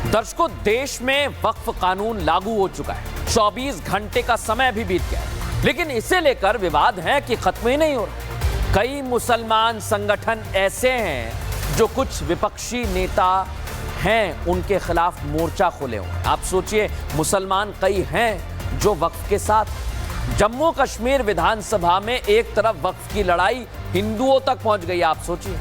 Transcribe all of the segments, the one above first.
दर्शकों, देश में वक्फ कानून लागू हो चुका है। 24 घंटे का समय भी बीत गया है, लेकिन इसे लेकर विवाद है कि खत्म ही नहीं हो रहा। कई मुसलमान संगठन ऐसे हैं जो कुछ विपक्षी नेता हैं उनके खिलाफ मोर्चा खोले हुए। आप सोचिए, मुसलमान कई हैं जो वक्फ के साथ। जम्मू कश्मीर विधानसभा में एक तरफ वक्फ की लड़ाई हिंदुओं तक पहुंच गई। आप सोचिए,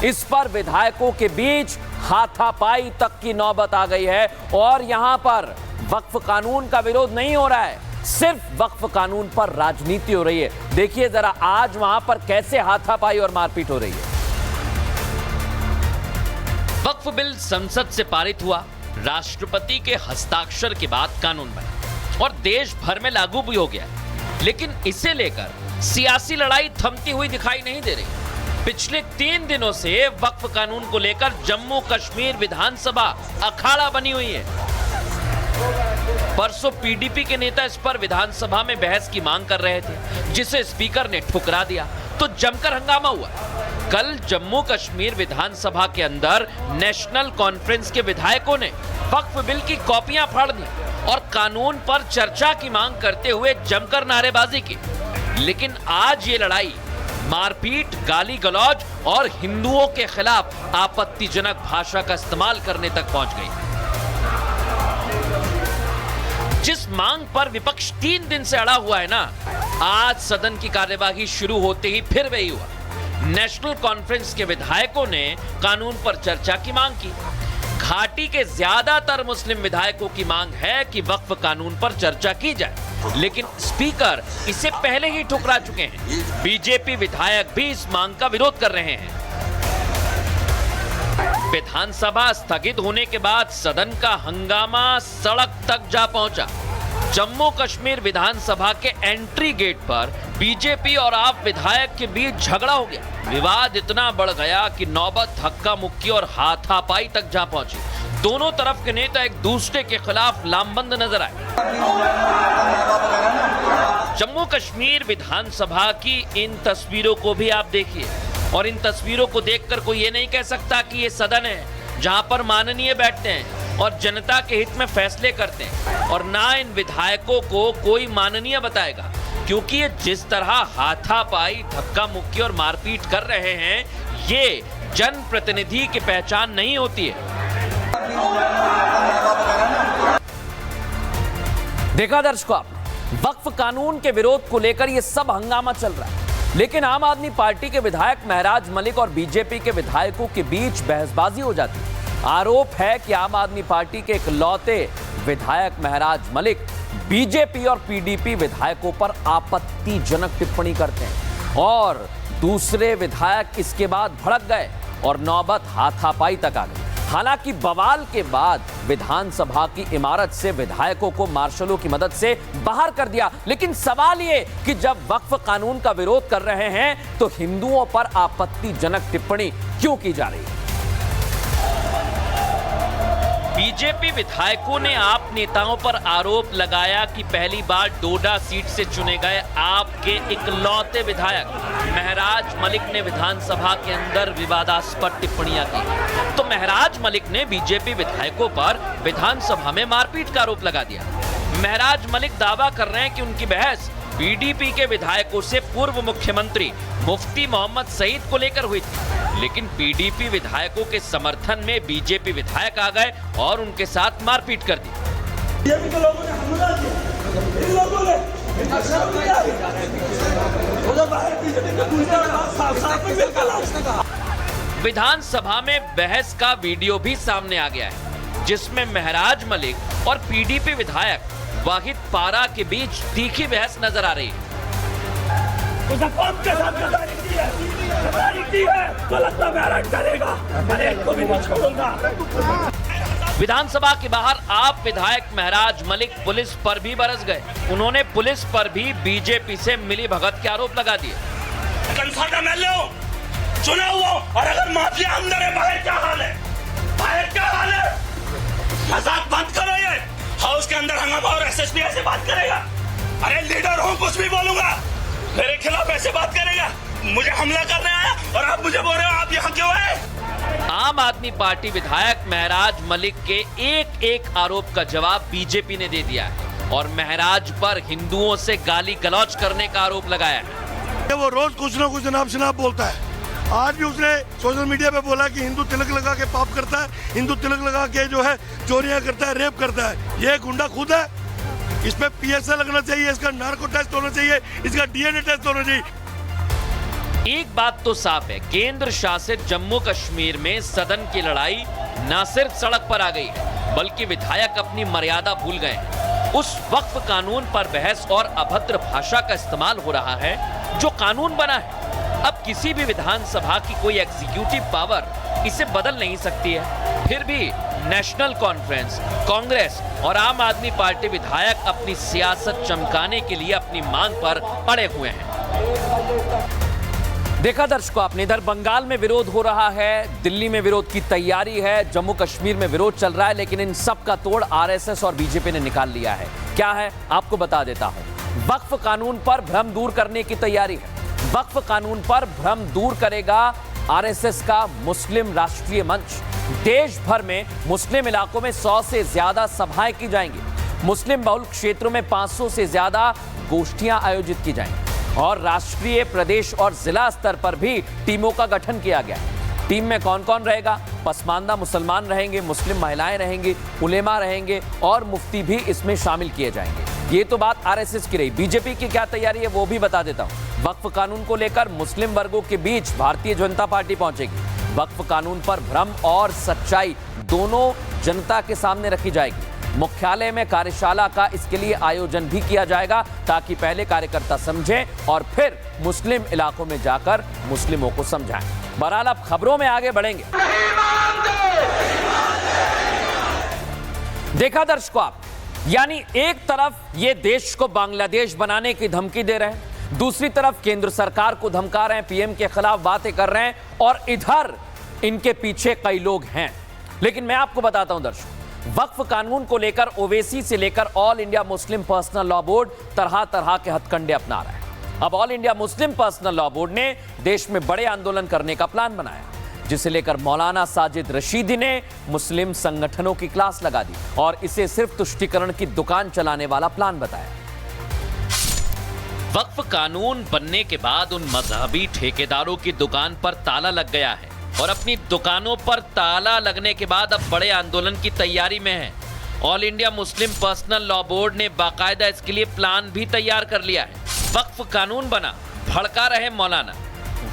इस पर विधायकों के बीच हाथापाई तक की नौबत आ गई है। और यहां पर वक्फ कानून का विरोध नहीं हो रहा है, सिर्फ वक्फ कानून पर राजनीति हो रही है। देखिए जरा आज वहां पर कैसे हाथापाई और मारपीट हो रही है। वक्फ बिल संसद से पारित हुआ, राष्ट्रपति के हस्ताक्षर के बाद कानून बना और देश भर में लागू भी हो गया। लेकिन इसे लेकर सियासी लड़ाई थमती हुई दिखाई नहीं दे रही। पिछले 3 दिनों से वक्फ कानून को लेकर जम्मू कश्मीर विधानसभा अखाड़ा बनी हुई है। परसों पीडीपी के नेता इस पर विधानसभा में बहस की मांग कर रहे थे, जिसे स्पीकर ने ठुकरा दिया तो जमकर हंगामा हुआ। कल जम्मू कश्मीर विधानसभा के अंदर नेशनल कॉन्फ्रेंस के विधायकों ने वक्फ बिल की कॉपियां फाड़ दी और कानून पर चर्चा की मांग करते हुए जमकर नारेबाजी की। लेकिन आज ये लड़ाई मारपीट, गाली गलौज और हिंदुओं के खिलाफ आपत्तिजनक भाषा का इस्तेमाल करने तक पहुंच गई। जिस मांग पर विपक्ष 3 दिन से अड़ा हुआ है ना, आज सदन की कार्यवाही शुरू होते ही फिर वही हुआ। नेशनल कॉन्फ्रेंस के विधायकों ने कानून पर चर्चा की मांग की। घाटी के ज्यादातर मुस्लिम विधायकों की मांग है कि वक्फ कानून पर चर्चा की जाए, लेकिन स्पीकर इसे पहले ही ठुकरा चुके हैं। बीजेपी विधायक भी इस मांग का विरोध कर रहे हैं। विधानसभा स्थगित होने के बाद सदन का हंगामा सड़क तक जा पहुंचा। जम्मू कश्मीर विधानसभा के एंट्री गेट पर बीजेपी और आप विधायक के बीच झगड़ा हो गया। विवाद इतना बढ़ गया कि नौबत धक्का मुक्की और हाथापाई तक जा पहुंची। दोनों तरफ के नेता एक दूसरे के खिलाफ लामबंद नजर आए। जम्मू कश्मीर विधानसभा की इन तस्वीरों को भी आप देखिए और इन तस्वीरों को देखकर कोई ये नहीं कह सकता कि ये सदन है जहां पर माननीय बैठते हैं और जनता के हित में फैसले करते हैं। और ना इन विधायकों को कोई माननीय बताएगा, क्योंकि ये जिस तरह हाथापाई, धक्का मुक्की और मारपीट कर रहे हैं, ये जनप्रतिनिधि की पहचान नहीं होती है। देखा दर्शकों आपने, वक्फ कानून के विरोध को लेकर ये सब हंगामा चल रहा है, लेकिन आम आदमी पार्टी के विधायक महराज मलिक और बीजेपी के विधायकों के बीच बहसबाजी हो जाती है। आरोप है कि आम आदमी पार्टी के इकलौते विधायक महराज मलिक बीजेपी और पीडीपी विधायकों पर आपत्तिजनक टिप्पणी करते हैं और दूसरे विधायक इसके बाद भड़क गए और नौबत हाथापाई तक आ गई। हालांकि बवाल के बाद विधानसभा की इमारत से विधायकों को मार्शलों की मदद से बाहर कर दिया। लेकिन सवाल ये कि जब वक्फ कानून का विरोध कर रहे हैं तो हिंदुओं पर आपत्तिजनक टिप्पणी क्यों की जा रही है? बीजेपी विधायकों ने आप नेताओं पर आरोप लगाया कि पहली बार डोडा सीट से चुने गए आपके इकलौते विधायक महराज मलिक ने विधानसभा के अंदर विवादास्पद टिप्पणियां की। तो महराज मलिक ने बीजेपी विधायकों पर विधानसभा में मारपीट का आरोप लगा दिया। महराज मलिक दावा कर रहे हैं कि उनकी बहस पीडीपी के विधायकों से पूर्व मुख्यमंत्री मुफ्ती मोहम्मद सईद को लेकर हुई थी, लेकिन पीडीपी विधायकों के समर्थन में बीजेपी विधायक आ गए और उनके साथ मारपीट कर दी। विधानसभा में बहस का वीडियो भी सामने आ गया है, जिसमें महराज मलिक और पीडीपी विधायक वाहिद पारा के बीच तीखी बहस नजर आ रही है। विधानसभा के बाहर आप विधायक महराज मलिक पुलिस पर भी बरस गए। उन्होंने पुलिस पर भी बीजेपी से मिली भगत के आरोप लगा दिए। चुना हुआ और अगर माफिया अंदर है, बाहर क्या हाल है? बाहर क्या हाल है? मजाक बंद करो। ये हाउस के अंदर हंगामा और एसएसपी ऐसे बात करेगा? अरे लीडर हूँ, कुछ भी बोलूंगा, मेरे खिलाफ ऐसे बात करेगा? मुझे हमला करने आया और आप मुझे बोल रहे हो आप यहाँ क्यों आए? आम आदमी पार्टी विधायक महराज मलिक के एक एक आरोप का जवाब बीजेपी ने दे दिया है और महराज पर हिंदुओं से गाली गलौज करने का आरोप लगाया है। वो रोज कुछ ना कुछ जनाब शनाब बोलता है। आज भी उसने सोशल मीडिया पे बोला कि हिंदू तिलक लगा के पाप करता है, हिंदू तिलक लगा के जो है चोरियां करता है, रेप करता है। ये गुंडा खुद है। इस पे PSA लगना चाहिए, इसका नार्को टेस्ट होना चाहिए, इसका DNA टेस्ट होना चाहिए। एक बात तो साफ है, केंद्र शासित जम्मू कश्मीर में सदन की लड़ाई न सिर्फ सड़क पर आ गई है बल्कि विधायक अपनी मर्यादा भूल गए हैं। उस वक्फ कानून पर बहस और अभद्र भाषा का इस्तेमाल हो रहा है जो कानून बना है। अब किसी भी विधानसभा की कोई एग्जीक्यूटिव पावर इसे बदल नहीं सकती है। फिर भी नेशनल कॉन्फ्रेंस, कांग्रेस और आम आदमी पार्टी विधायक अपनी सियासत चमकाने के लिए अपनी मांग पर अड़े हुए हैं। देखा दर्शकों आपने, इधर बंगाल में विरोध हो रहा है, दिल्ली में विरोध की तैयारी है, जम्मू कश्मीर में विरोध चल रहा है, लेकिन इन सब का तोड़ आरएसएस और बीजेपी ने निकाल लिया है। क्या है आपको बता देता हूं। वक्फ कानून पर भ्रम दूर करने की तैयारी है। वक्फ कानून पर भ्रम दूर करेगा आरएसएस का मुस्लिम राष्ट्रीय मंच। देश भर में मुस्लिम इलाकों में 100 से ज्यादा सभाएं की जाएंगी। मुस्लिम बहुल क्षेत्रों में 500 से ज्यादा गोष्ठियां आयोजित की जाएंगी और राष्ट्रीय, प्रदेश और जिला स्तर पर भी टीमों का गठन किया गया है। टीम में कौन कौन रहेगा? पसमानदा मुसलमान रहेंगे, मुस्लिम महिलाएं रहेंगी, उलेमा रहेंगे और मुफ्ती भी इसमें शामिल किए जाएंगे। ये तो बात आरएसएस की रही। बीजेपी की क्या तैयारी है वो भी बता देता हूं। वक्फ कानून को लेकर मुस्लिम वर्गों के बीच भारतीय जनता पार्टी पहुंचेगी। वक्फ कानून पर भ्रम और सच्चाई दोनों जनता के सामने रखी जाएगी। मुख्यालय में कार्यशाला का इसके लिए आयोजन भी किया जाएगा ताकि पहले कार्यकर्ता समझें और फिर मुस्लिम इलाकों में जाकर मुस्लिमों को समझाएं। बहरहाल अब खबरों में आगे बढ़ेंगे। देखा दर्शकों आप, यानी एक तरफ ये देश को बांग्लादेश बनाने की धमकी दे रहे हैं, दूसरी तरफ केंद्र सरकार को धमका रहे हैं, पीएम के खिलाफ बातें कर रहे हैं और इधर इनके पीछे कई लोग हैं। लेकिन मैं आपको बताता हूं दर्शक, वक्फ कानून को लेकर ओवैसी से लेकर all India Muslim personal law board तरह तरह के हथकंडे अपना रहा है। अब all India Muslim personal law board ने देश में बड़े आंदोलन करने का प्लान बनाया, जिसे लेकर मौलाना साजिद रशीदी ने मुस्लिम संगठनों की क्लास लगा दी और इसे सिर्फ तुष्टीकरण की दुकान चलाने वाला प्लान बताया। वक्फ कानून बनने के बाद उन मजहबी ठेकेदारों की दुकान पर ताला लग गया है और अपनी दुकानों पर ताला लगने के बाद अब बड़े आंदोलन की तैयारी में है। All India Muslim personal law board ने बाकायदा इसके लिए प्लान भी तैयार कर लिया है। वक्फ कानून बना, भड़का रहे मौलाना।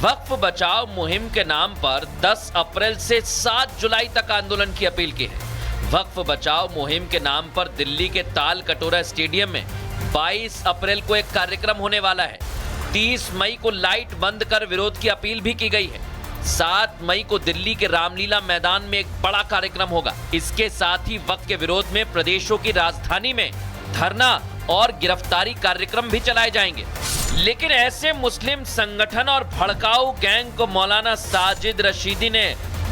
वक्फ बचाओ मुहिम के नाम पर 10 अप्रैल से 7 जुलाई तक आंदोलन की अपील की है। वक्फ बचाओ मुहिम के नाम पर दिल्ली के ताल कटोरा स्टेडियम में 22 अप्रैल को एक कार्यक्रम होने वाला है। 30 मई को लाइट बंद कर विरोध की अपील भी की गई है। 7 मई को दिल्ली के रामलीला मैदान में एक बड़ा कार्यक्रम होगा। इसके साथ ही वक्फ के विरोध में प्रदेशों की राजधानी में धरना और गिरफ्तारी कार्यक्रम भी चलाए जाएंगे। लेकिन ऐसे मुस्लिम संगठन और भड़काऊ गैंग को मौलाना साजिद रशीदी ने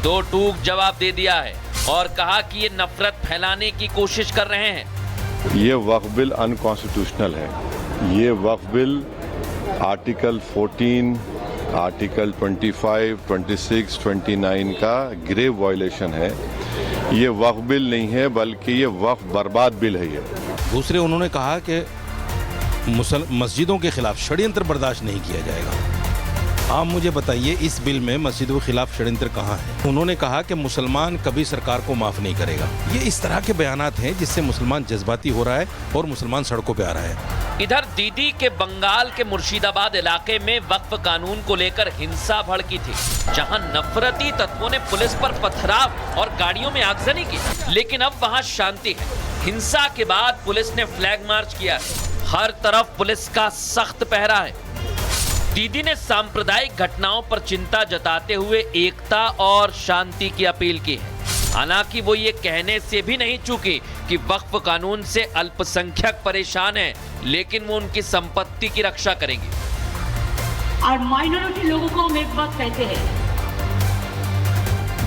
दो टूक जवाब दे दिया है और कहा कि ये नफरत फैलाने की कोशिश कर रहे हैं। ये वक्फ बिल अनकॉन्स्टिट्यूशनल है। ये वक्फ बिल आर्टिकल 14, आर्टिकल 25, 26, 29 का ग्रेव वायलेशन है। ये वक्फ बिल नहीं है बल्कि ये वक्फ बर्बाद बिल है। ये दूसरे उन्होंने कहा कि मस्जिदों के खिलाफ षड्यंत्र बर्दाश्त नहीं किया जाएगा। आप मुझे बताइए इस बिल में मस्जिदों के खिलाफ षड्यंत्र कहाँ है? उन्होंने कहा कि मुसलमान कभी सरकार को माफ नहीं करेगा। ये इस तरह के बयानात हैं जिससे मुसलमान जज्बाती हो रहा है और मुसलमान सड़कों पे आ रहा है। इधर दीदी के बंगाल के मुर्शिदाबाद इलाके में वक्फ कानून को लेकर हिंसा भड़की थी, जहां नफरती तत्वों ने पुलिस पर पथराव और गाड़ियों में आगजनी की। लेकिन अब वहां शांति है। हिंसा के बाद पुलिस ने फ्लैग मार्च किया है। हर तरफ पुलिस का सख्त पहरा है। दीदी ने सांप्रदायिक घटनाओं पर चिंता जताते हुए एकता और शांति की अपील की है। हालांकि वो ये कहने से भी नहीं चूकी कि वक्फ कानून से अल्पसंख्यक परेशान है, लेकिन वो उनकी संपत्ति की रक्षा करेंगी। और माइनॉरिटी लोगों को हम एक बात कहते हैं,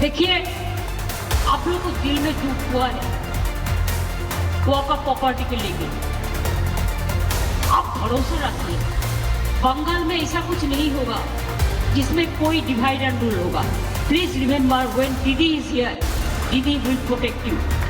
देखिए आप लोगों को दिल में दुख हुआ है, वो आपका प्रॉपर्टी के लेके, आप भरोसा रखिए बंगाल में ऐसा कुछ नहीं होगा जिसमें कोई डिवाइड एंड रूल होगा। Please remember, when Didi is here, Didi will protect you.